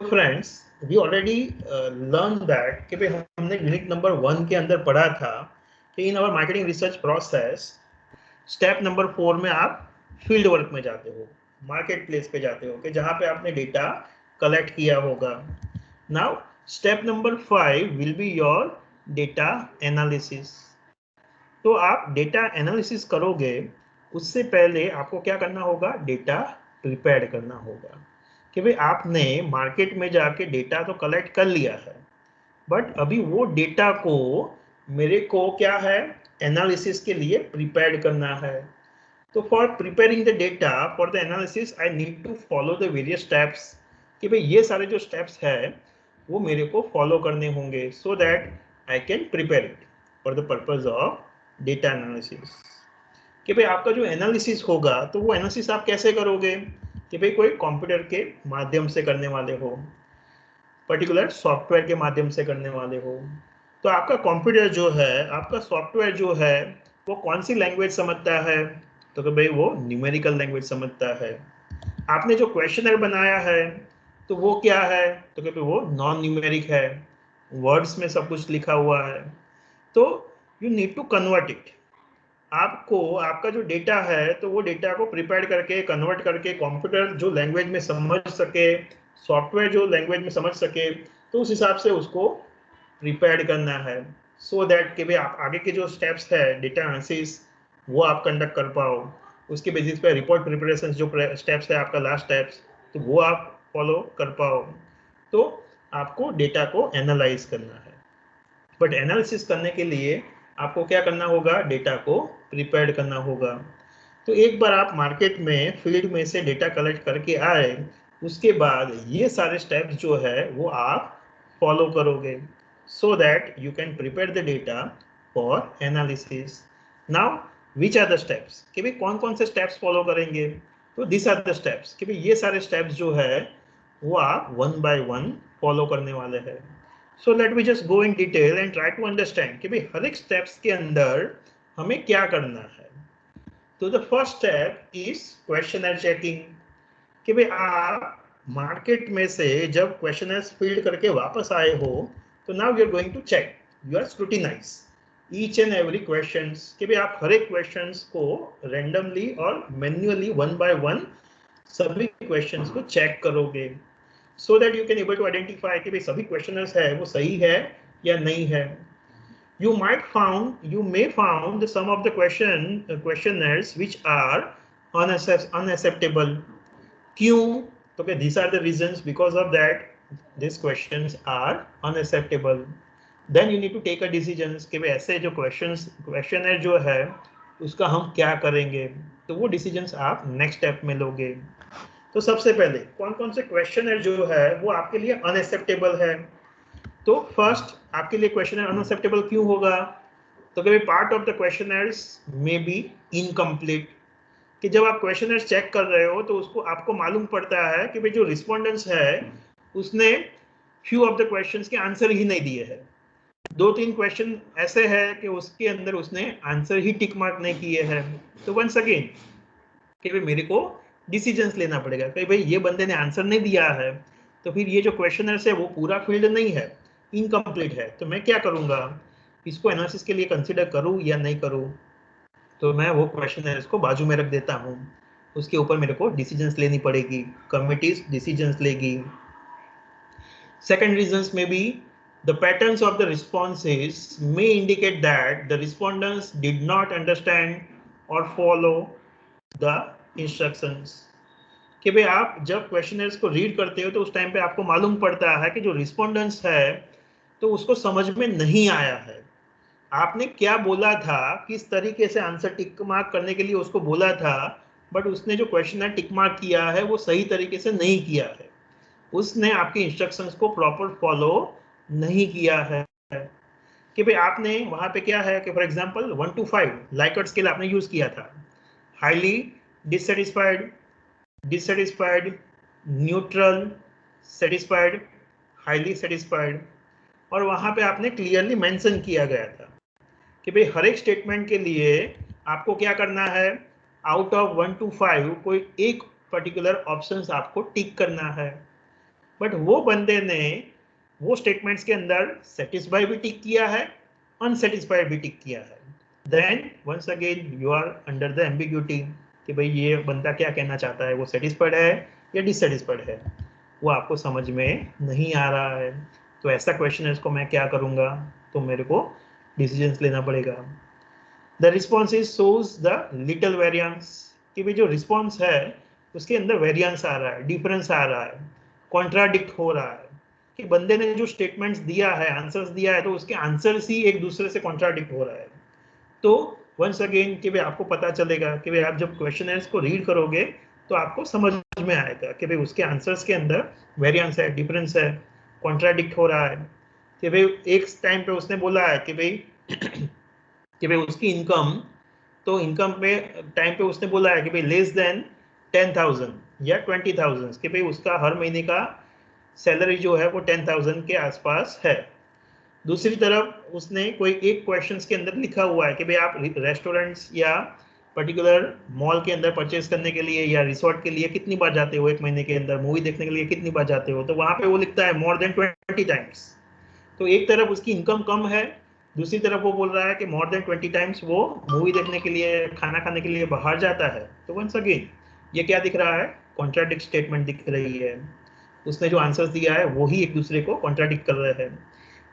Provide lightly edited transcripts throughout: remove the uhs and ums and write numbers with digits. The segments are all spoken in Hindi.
Friends, we already learn that कि भाई हमने यूनिट नंबर 1 के अंदर पढ़ा था कि in our marketing research process step number 4 में आप फील्ड वर्क में जाते हो, मार्केट प्लेस पे जाते हो कि जहां पे आपने डेटा कलेक्ट किया होगा. Now step number 5 will be your data analysis. तो आप डेटा एनालिसिस करोगे, उससे पहले आपको क्या करना होगा? डेटा प्रिपेयर करना होगा कि भाई आपने मार्केट में जाके डेटा तो कलेक्ट कर लिया है, बट अभी वो डेटा को मेरे को क्या है, एनालिसिस के लिए प्रिपेयर करना है. तो for preparing the data for the analysis I need to follow the various steps कि भाई ये सारे जो स्टेप्स है वो मेरे को फॉलो करने होंगे so that I can prepare it for the purpose of data analysis. कि भाई आपका जो एनालिसिस होगा तो वो एनालिसिस आप कैसे करोगे कि भाई कोई कंप्यूटर के माध्यम से करने वाले हो, पर्टिकुलर सॉफ्टवेयर के माध्यम से करने वाले हो. तो आपका कंप्यूटर जो है, आपका सॉफ्टवेयर जो है, वो कौन सी लैंग्वेज समझता है? तो कि भाई वो न्यूमेरिकल लैंग्वेज समझता है. आपने जो क्वेश्चनर बनाया है तो वो क्या है? तो कि भाई वो नॉन न्यूमेरिक है, वर्ड्स में सब कुछ लिखा हुआ है. तो you need to convert it. आपको आपका जो डेटा है तो वो डेटा को प्रिपेयर करके कन्वर्ट करके कंप्यूटर जो लैंग्वेज में समझ सके, सॉफ्टवेयर जो लैंग्वेज में समझ सके, तो उस हिसाब से उसको प्रिपेयर करना है सो दैट कि भाई आप आगे के जो स्टेप्स है डेटा एनालिसिस वो आप कंडक्ट कर पाओ. उसके बेसिस पे रिपोर्ट प्रिपरेशन जो स्टेप्स है आपका लास्ट स्टेप्स, तो वो आप फॉलो कर पाओ. तो आपको डेटा को एनालाइज करना है, बट एनालिसिस करने के लिए आपको क्या करना होगा? डेटा को प्रिपेयर करना होगा. तो एक बार आप मार्केट में फील्ड में से डेटा कलेक्ट करके आए, उसके बाद ये सारे स्टेप्स जो है वो आप फॉलो करोगे so that you can prepare the data for analysis. Now which are the steps कि भाई कौन कौन से स्टेप्स फॉलो करेंगे? तो दिस आर द स्टेप्स कि भाई ये सारे स्टेप्स जो है वो आप वन बाय वन फॉलो करने वाले हैं. So let me just go in detail and try to understand कि भाई हर एक स्टेप्स के अंदर हमें क्या करना है. तो the first step is questionnaire checking कि भाई आप मार्केट में से जब क्वेश्चनर्स फील्ड करके वापस आए हो तो now you are going to check, you are scrutinize each and every questions कि भाई आप हर एक क्वेश्चंस को रैंडमली और मैन्युअली वन बाय वन सभी क्वेश्चंस को चेक करोगे so that you can able to identify कि भाई सभी क्वेश्चनर्स है वो सही है या नहीं है. You may found some of the questionnaires which are unacceptable. क्यों? तो कि these are the reasons because of that these questions are unacceptable. Then you need to take a decision कि भाई ऐसे जो questionnaire जो है उसका हम क्या करेंगे. तो वो decisions आप next step में लोगे. तो सबसे पहले कौन कौन से क्वेश्चनर जो है वो आपके लिए अनएक्सेप्टेबल है. तो फर्स्ट आपके लिए क्वेश्चनर अनएक्सेप्टेबल क्यों होगा? तो कभी part of the questioners may be incomplete कि जब आप क्वेश्चनर्स चेक कर रहे हो तो उसको आपको मालूम पड़ता है कि भाई जो रिस्पोंडेंट्स है उसने फ्यू ऑफ द क्वेश्चंस के आंसर ही नहीं दिए हैं. 2-3 क्वेश्चन ऐसे है कि उसके अंदर उसने आंसर ही टिक मार्क नहीं किए हैं. तो वंस अगेन कि भाई मेरे को डिसीजंस लेना पड़ेगा कि भाई ये बंदे ने आंसर नहीं दिया है तो फिर ये जो क्वेश्चनर्स है वो पूरा फील्ड नहीं है, इनकम्प्लीट है. तो मैं क्या करूंगा? इसको एनालिसिस के लिए कंसीडर करूं या नहीं करूं? तो मैं वो क्वेश्चनर्स को बाजू में रख देता हूं. उसके ऊपर मेरे को डिसीजंस लेनी पड़ेगी, कमिटीज डिसीजंस लेगी. सेकंड रीजंस में B the patterns of the responses may indicate that the respondents did not understand or follow the instructions. कि भाई आप जब क्वेश्चनर्स को रीड करते हो तो उस टाइम पे आपको मालूम पड़ता है कि जो रिस्पोंडेंट्स है तो उसको समझ में नहीं आया है. आपने क्या बोला था, किस तरीके से आंसर टिक मार्क करने के लिए उसको बोला था, बट उसने जो क्वेश्चनर टिक मार्क किया है वो सही तरीके से नहीं किया है. उसने आपके इंस्ट्रक्शंस को प्रॉपर फॉलो नहीं किया है. कि भाई आपने वहां पे क्या है कि for example 1 to 5 Likert scale आपने यूज किया था. Highly dissatisfied, dissatisfied, neutral, satisfied, highly satisfied, और वहां पे आपने क्लियरली मेंशन किया गया था कि भाई हर एक स्टेटमेंट के लिए आपको क्या करना है, आउट ऑफ 1 to 5 कोई एक पर्टिकुलर ऑप्शंस आपको टिक करना है. बट वो बंदे ने वो स्टेटमेंट्स के अंदर सेटिस्फाई भी टिक किया है, अनसेटिस्फाइड भी टिक किया है, then once again you are under the ambiguity कि भाई ये बंदा क्या कहना चाहता है, वो सेटिस्फाइड है या डिससेटिस्फाइड है, वो आपको समझ में नहीं आ रहा है। तो ऐसा क्वेश्चन है, इसको मैं क्या करूंगा, तो मेरे को डिसीजंस लेना पड़ेगा। The response is shows the little variance कि भाई जो रिस्पॉन्स है उसके अंदर वेरियंस आ रहा है, डिफरेंस आ रहा है, कॉन्ट्राडिक्ट हो रहा है कि बंदे ने जो स्टेटमेंट्स दिया है, आंसर्स दिया है, तो उसके आंसर्स ही एक दूसरे से कॉन्ट्राडिक्ट हो रहा है। तो वंस अगेन कि भाई आपको पता चलेगा कि भाई आप जब क्वेश्चन को रीड करोगे तो आपको समझ में आएगा कि भाई उसके आंसर्स के अंदर वेरिएंस है, डिफरेंस है, कॉन्ट्राडिक्ट हो रहा है। कि भाई एक टाइम पे उसने बोला है कि भाई कि भाई उसकी इनकम, तो इनकम पे टाइम पे उसने बोला है कि भाई लेस देन 10,000 या 20,000 कि भाई उसका हर महीने का सैलरी जो है वो 10,000 के आसपास है। दूसरी तरफ उसने कोई एक क्वेश्चंस के अंदर लिखा हुआ है कि भाई आप रेस्टोरेंट्स या पर्टिकुलर मॉल के अंदर परचेज करने के लिए या रिसोर्ट के लिए कितनी बार जाते हो एक महीने के अंदर, मूवी देखने के लिए कितनी बार जाते हो, तो वहां पे वो लिखता है मोर देन 20 टाइम्स। तो एक तरफ उसकी इनकम कम है, दूसरी तरफ वो बोल रहा है कि मोर देन 20 टाइम्स वो मूवी देखने के लिए, खाना खाने के लिए बाहर जाता है। तो वंस अगेन ये क्या दिख रहा है, कॉन्ट्राडिक्ट स्टेटमेंट दिख रही है। उसने जो आंसर्स दिया है वो ही एक दूसरे को कॉन्ट्राडिक्ट कर रहे हैं।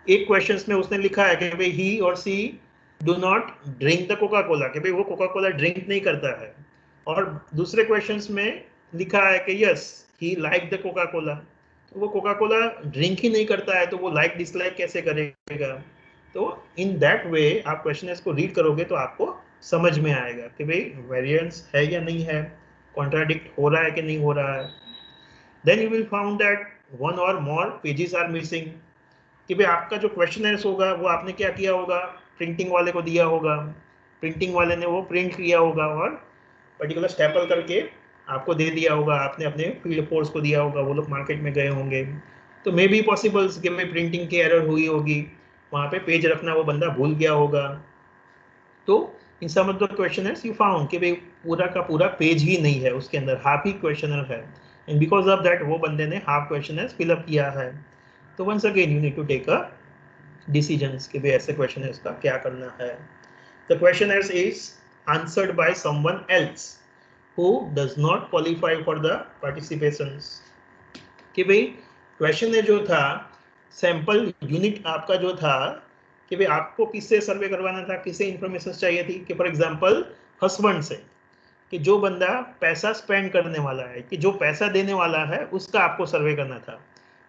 एक क्वेश्चन में उसने लिखा है कि भाई ही और see do not drink the Coca Cola, कि भाई वो कोका कोला ड्रिंक नहीं करता है, और दूसरे क्वेश्चंस में लिखा है कि yes he like the Coca Cola. तो वो कोका कोला ड्रिंक ही नहीं करता है तो वो लाइक डिसलाइक कैसे करेगा। तो इन दैट वे आप क्वेश्चन को रीड करोगे तो आपको समझ में आएगा कि भाई वेरिएंस है या नहीं है, कॉन्ट्राडिक्ट हो रहा है कि नहीं हो रहा है। Then you will found that one or more pages are missing कि भाई आपका जो क्वेश्चन होगा वो आपने क्या किया होगा, प्रिंटिंग वाले को दिया होगा, प्रिंटिंग वाले ने वो प्रिंट किया होगा और पर्टिकुलर स्टेपल करके आपको दे दिया होगा, आपने अपने फील्ड फोर्स को दिया होगा, वो लोग मार्केट में गए होंगे। तो मे बी पॉसिबल्स कि भाई प्रिंटिंग की एरर हुई होगी, वहाँ पे पेज रखना वो बंदा भूल गया होगा। तो in some of the question you found कि भाई पूरा का पूरा पेज ही नहीं है, उसके अंदर हाफ ही क्वेश्चनर है, एंड बिकॉज ऑफ दैट वो बंदे ने हाफ क्वेश्चन फिलअप किया है। तो once again you need to take a decisions कि भाई ऐसे क्वेश्चन है इसका क्या करना है। The question is answered by someone else who does not qualify for the participations। कि भाई क्वेश्चन जो था, सैंपल यूनिट आपका जो था कि भाई आपको किससे सर्वे करवाना था, किससे इंफॉर्मेशन चाहिए थी, कि फॉर एग्जांपल हस्बैंड से, कि जो बंदा पैसा स्पेंड करने वाला है, कि जो पैसा देने वाला है उसका आपको सर्वे करना था।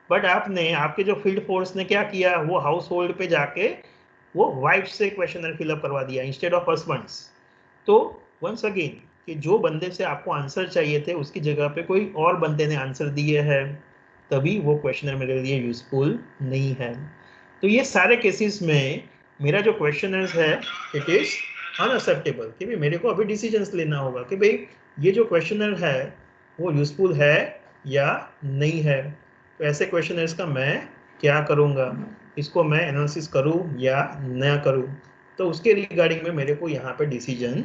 बट आपने, आपके जो फील्ड फोर्स ने क्या किया, वो हाउस होल्ड पे जाके वो वाइफ से क्वेश्चनर फिलअप करवा दिया इंस्टेड ऑफ हस्बैंड्स। तो वंस अगेन कि जो बंदे से आपको आंसर चाहिए थे उसकी जगह पे कोई और बंदे ने आंसर दिए हैं, तभी वो क्वेश्चनर मेरे लिए यूजफुल नहीं है। तो ये सारे केसेस में मेरा जो क्वेश्चनर है इट इज अनएक्सेप्टेबल, कि भाई मेरे को अभी डिसीजंस लेना होगा कि भाई ये जो क्वेश्चनर है वो यूजफुल है या नहीं है। तो ऐसे क्वेश्चनर्स का मैं क्या करूँगा, इसको मैं एनालिसिस करूँ या न करूँ, तो उसके रिगार्डिंग में मेरे को यहाँ पे डिसीजन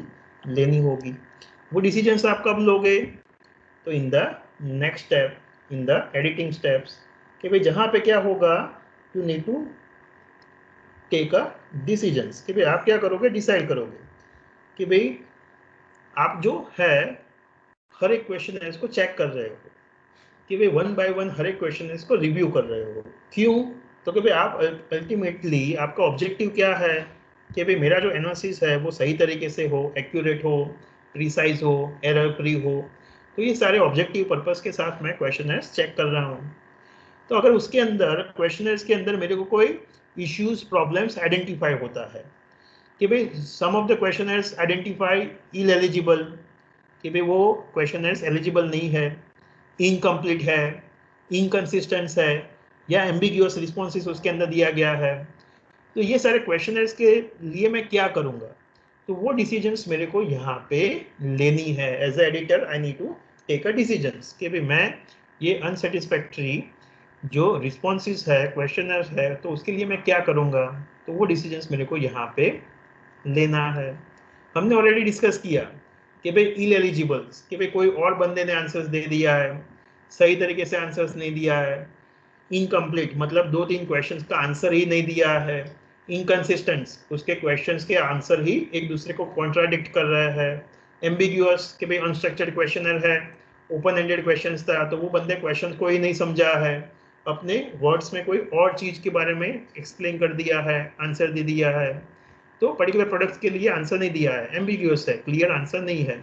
लेनी होगी। वो डिसीजंस आप कब लोगे, तो in the next step, in the editing steps, कि भाई जहाँ पे क्या होगा, you need to take a decisions कि भाई आप क्या करोगे, डिसाइड करोगे कि भाई आप जो है हर एक क्वेश्चन है इसको चेक कर रहे हो, कि भाई वन बाय वन हर एक क्वेश्चन है इसको रिव्यू कर रहे हो। क्यों, तो कि भाई आप अल्टीमेटली आपका ऑब्जेक्टिव क्या है, कि भाई मेरा जो एनालिसिस है वो सही तरीके से हो, एक्यूरेट हो, प्रिसाइज हो, एरर फ्री हो। तो ये सारे ऑब्जेक्टिव पर्पस के साथ मैं क्वेश्चनर्स चेक कर रहा हूँ। तो अगर उसके अंदर क्वेश्चनर्स के अंदर मेरे को कोई इश्यूज, प्रॉब्लम्स आइडेंटिफाई होता है कि भाई some of the questioners identify ineligible, कि भाई वो क्वेश्चनर्स एलिजिबल नहीं है, इनकम्प्लीट है, इनकन्सिस्टेंस है, या एम्बिग्यूअस रिस्पॉन्सेस उसके अंदर दिया गया है, तो ये सारे क्वेश्चनर्स के लिए मैं क्या करूँगा, तो वो डिसीजंस मेरे को यहाँ पे लेनी है। As a editor I need to take a decisions कि भाई मैं ये अनसेटिस्फैक्ट्री जो रिस्पॉन्सेस है, क्वेश्चनर्स है, तो उसके लिए मैं क्या करूँगा, तो वो डिसीजंस मेरे को यहाँ पे लेना है। हमने ऑलरेडी डिस्कस किया कि भाई इल एलिजिबल्स, कि भाई कोई और बंदे ने आंसर्स दे दिया है, सही तरीके से आंसर्स नहीं दिया है, इनकम्प्लीट मतलब 2-3 क्वेश्चंस का आंसर ही नहीं दिया है। इनकंसिस्टेंट, उसके क्वेश्चंस के आंसर ही एक दूसरे को कॉन्ट्राडिक्ट कर रहा है। एम्बिग्यूअस, कि भाई अनस्ट्रक्चर्ड क्वेश्चनर है, ओपन एंडेड क्वेश्चंस था, तो वो बंदे क्वेश्चन को ही नहीं समझा है, अपने वर्ड्स में कोई और चीज के बारे में एक्सप्लेन कर दिया है, आंसर दे दिया है, तो पर्टिकुलर प्रोडक्ट्स के लिए आंसर नहीं दिया है, एम्बिग्यूअस है, क्लियर आंसर नहीं है।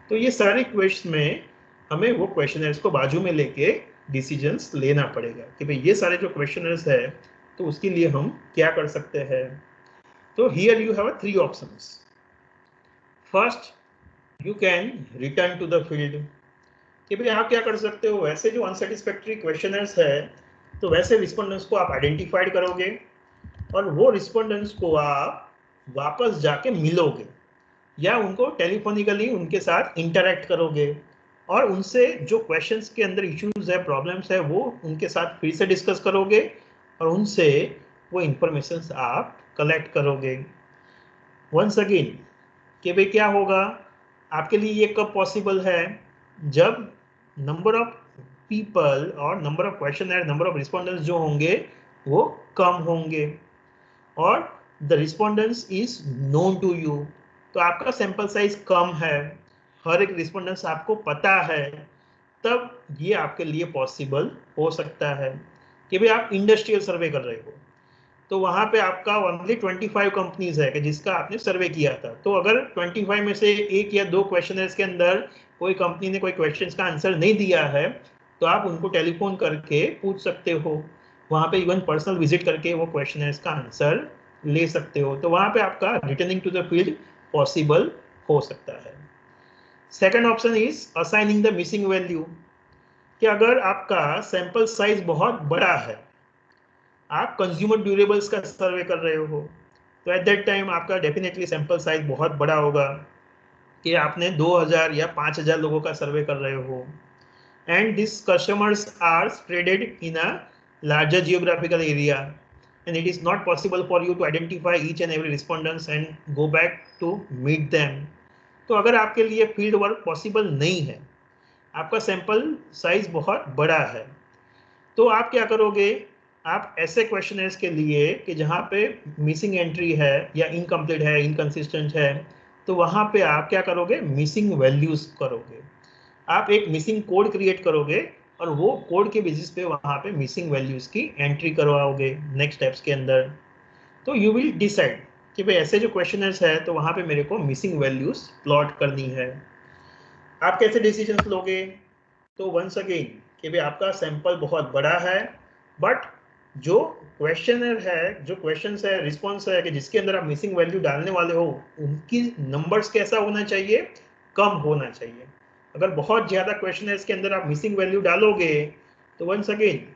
तो ये सारे क्वेश्चन में हमें वो क्वेश्चनर्स को बाजू में लेके डिसीजंस लेना पड़ेगा कि भाई ये सारे जो क्वेश्चनर्स है तो उसके लिए हम क्या कर सकते हैं। तो here you have 3 options. First, you can return to the field, कि भाई आप क्या कर सकते हो, वैसे जो अनसेटिस्फैक्टरी क्वेश्चनर्स है तो वैसे रिस्पोंडेंट्स को आप आइडेंटिफाइड करोगे और वो रिस्पोंडेंट्स को आप वापस जाके मिलोगे या उनको टेलीफोनिकली उनके साथ इंटरेक्ट करोगे और उनसे जो क्वेश्चंस के अंदर इश्यूज है, प्रॉब्लम्स है, वो उनके साथ फिर से डिस्कस करोगे और उनसे वो इंफॉर्मेशंस आप कलेक्ट करोगे। वंस अगेन, कि भाई क्या होगा आपके लिए, ये कब पॉसिबल है, जब नंबर ऑफ पीपल और number of questionnaire, number of respondents जो होंगे वो कम होंगे और the respondents is known to you, तो आपका सैंपल साइज कम है, हर एक रिस्पोंडेंट्स आपको पता है, तब ये आपके लिए पॉसिबल हो सकता है। कि भाई आप इंडस्ट्रियल सर्वे कर रहे हो तो वहां पे आपका ओनली 25 कंपनीज है कि जिसका आपने सर्वे किया था, तो अगर 25 में से एक या दो क्वेश्चनर्स के अंदर कोई कंपनी ने कोई क्वेश्चन का आंसर नहीं दिया है तो आप उनको टेलीफोन करके पूछ सकते हो, वहां पे इवन पर्सनल विजिट करके वो क्वेश्चनर्स का आंसर ले सकते हो, तो वहां पे आपका returning to the field possible हो सकता है। Second option is assigning the missing value, कि अगर आपका सैंपल साइज बहुत बड़ा है, आप कंज्यूमर ड्यूरेबल्स का सर्वे कर रहे हो, तो एट दैट टाइम आपका डेफिनेटली सैंपल साइज बहुत बड़ा होगा कि आपने 2000 या 5000 लोगों का सर्वे कर रहे हो and this customers are spreaded in a larger geographical area and it is not possible for you to identify each and every respondents and go back to meet them। तो अगर आपके लिए फील्ड वर्क पॉसिबल नहीं है, आपका सैंपल साइज बहुत बड़ा है, तो आप क्या करोगे, आप ऐसे क्वेश्चनर्स के लिए कि जहाँ पे मिसिंग एंट्री है या इनकम्प्लीट है, इनकंसिस्टेंट है, तो वहाँ पे आप क्या करोगे, मिसिंग वैल्यूज करोगे, आप एक मिसिंग कोड क्रिएट करोगे और वो कोड के बेसिस पे वहाँ पे मिसिंग वैल्यूज की एंट्री करवाओगे नेक्स्ट स्टेप्स के अंदर। तो यू विल डिसाइड कि भाई ऐसे जो क्वेश्चनर्स है तो वहाँ पे मेरे को मिसिंग वैल्यूज प्लॉट करनी है। आप कैसे डिसीजंस लोगे, तो वंस अगेन कि भाई आपका सैंपल बहुत बड़ा है बट जो क्वेश्चनर है, जो क्वेश्चंस है, रिस्पॉन्स है कि जिसके अंदर आप मिसिंग वैल्यू डालने वाले हो, उनकी नंबर्स कैसा होना चाहिए, कम होना चाहिए। अगर बहुत ज्यादा क्वेश्चनर्स के अंदर आप मिसिंग वैल्यू डालोगे तो वंस अगेन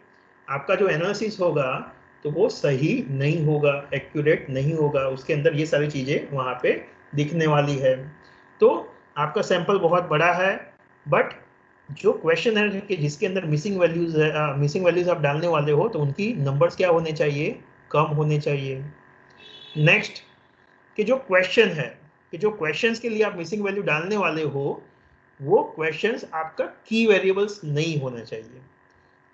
आपका जो एनालिसिस होगा तो वो सही नहीं होगा, एक्यूरेट नहीं होगा, उसके अंदर ये सारी चीजें वहां पे दिखने वाली है। तो आपका सैंपल बहुत बड़ा है बट जो क्वेश्चन है कि जिसके अंदर मिसिंग वैल्यूज है, मिसिंग वैल्यूज आप डालने वाले हो, तो उनकी नंबर्स क्या होने चाहिए, कम होने चाहिए। नेक्स्ट, कि जो क्वेश्चन है कि जो क्वेश्चंस के लिए आप मिसिंग वैल्यू डालने वाले हो वो क्वेश्चंस आपका की वेरिएबल्स नहीं होना चाहिए,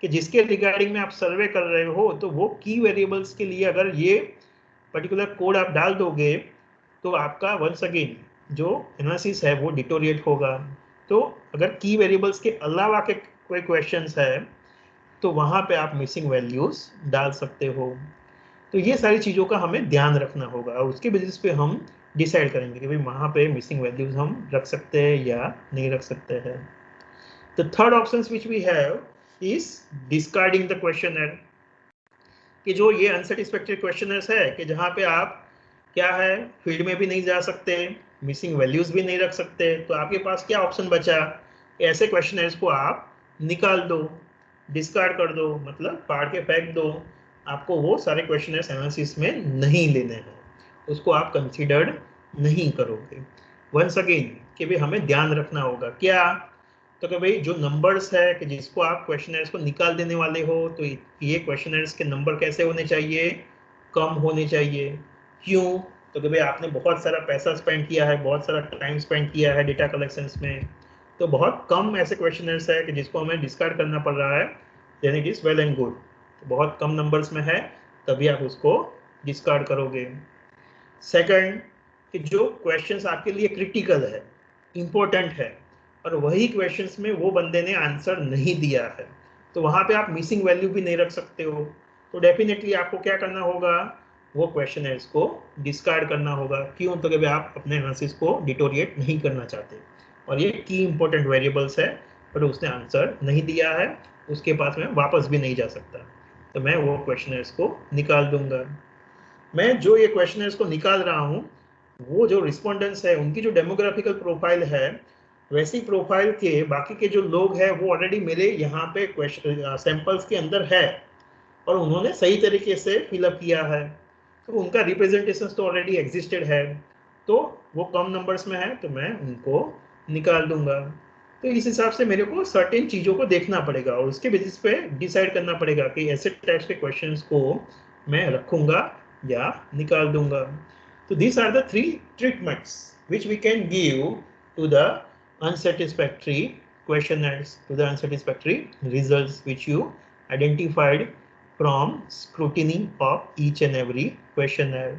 कि जिसके रिगार्डिंग में आप सर्वे कर रहे हो तो वो की वेरिएबल्स के लिए अगर ये पर्टिकुलर कोड आप डाल दोगे तो आपका वंस अगेन जो एनालिसिस है वो डिटोरिएट होगा। तो अगर की वेरिएबल्स के अलावा के कोई क्वेश्चंस है तो वहां पे आप मिसिंग वैल्यूज डाल सकते हो। तो ये सारी चीज़ों का हमें ध्यान रखना होगा और उसके बेसिस पे हम डिसाइड करेंगे कि भाई वहां पे मिसिंग वैल्यूज हम रख सकते हैं या नहीं रख सकते हैं। The third option which we have is discarding the questionnaire, कि जो ये अनसेटिस्फैक्टरी क्वेश्चनर्स है कि जहाँ पे आप क्या है, फील्ड में भी नहीं जा सकते, मिसिंग वैल्यूज भी नहीं रख सकते, तो आपके पास क्या ऑप्शन बचा, ऐसे क्वेश्चनर्स को आप निकाल दो, डिस्कार्ड कर दो, मतलब फाड़ के फेंक दो, आपको वो सारे क्वेश्चनर्स एनालिसिस में नहीं लेने हैं, उसको आप कंसिडर्ड नहीं करोगे। वंस अगेन कि भाई हमें ध्यान रखना होगा क्या, तो कि भाई जो नंबर्स है कि जिसको आप क्वेश्चनर्स को निकाल देने वाले हो तो ये क्वेश्चनर्स के नंबर कैसे होने चाहिए, कम होने चाहिए। क्यों, तो कि भाई आपने बहुत सारा पैसा स्पेंड किया है, बहुत सारा टाइम स्पेंड किया है डेटा कलेक्शंस में, तो बहुत कम ऐसे क्वेश्चनर्स है कि जिसको हमें डिस्कार्ड करना पड़ रहा है, then it is well and good. बहुत कम नंबर्स में है तभी आप उसको डिस्कार्ड करोगे। सेकंड, कि जो क्वेश्चंस आपके लिए क्रिटिकल है, इंपॉर्टेंट है, और वही क्वेश्चंस में वो बंदे ने आंसर नहीं दिया है, तो वहां पे आप मिसिंग वैल्यू भी नहीं रख सकते हो। तो डेफिनेटली आपको क्या करना होगा, वो क्वेश्चनर्स को डिस्कार्ड करना होगा। क्यों? तो कभी आप अपने एनालिसिस को डिटोरिएट नहीं करना चाहते, और ये की इंपॉर्टेंट वेरिएबल्स है, पर उसने आंसर नहीं दिया है, उसके पास में वापस भी नहीं जा सकता, तो मैं वो क्वेश्चनर्स को निकाल दूंगा। मैं जो ये क्वेश्चनर्स को निकाल रहा हूँ, वो जो रिस्पोंडेंट्स है उनकी जो डेमोग्राफिकल प्रोफाइल है, वैसी प्रोफाइल के बाकी के जो लोग हैं वो ऑलरेडी मेरे यहाँ पे क्वेश्चन सैंपल्स के अंदर है, और उन्होंने सही तरीके से फिलअप किया है, तो उनका रिप्रेजेंटेशन तो ऑलरेडी एग्जिस्टेड है, तो वो कम नंबर्स में है, तो मैं उनको निकाल दूंगा। तो इस हिसाब से मेरे को सर्टेन चीज़ों को देखना पड़ेगा, और उसके बेसिस पे डिसाइड करना पड़ेगा कि ऐसे टाइप्स के क्वेश्चंस को मैं रखूंगा या निकाल दूंगा। तो these are the three treatments which we can give to the unsatisfactory questionnaires, to the unsatisfactory results which you identified from scrutiny of each and every questionnaire.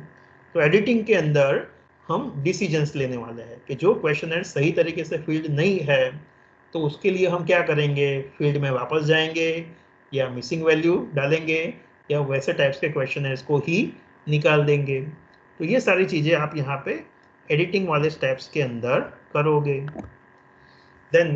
तो एडिटिंग के अंदर हम डिसीजंस लेने वाले हैं कि जो क्वेश्चनर सही तरीके से फील्ड नहीं है, तो उसके लिए हम क्या करेंगे, फील्ड में वापस जाएंगे, या मिसिंग वैल्यू डालेंगे, या वैसे टाइप्स के क्वेश्चनर्स को ही निकाल देंगे। तो ये सारी चीज़ें आप यहाँ पे एडिटिंग वाले स्टेप्स के अंदर करोगे।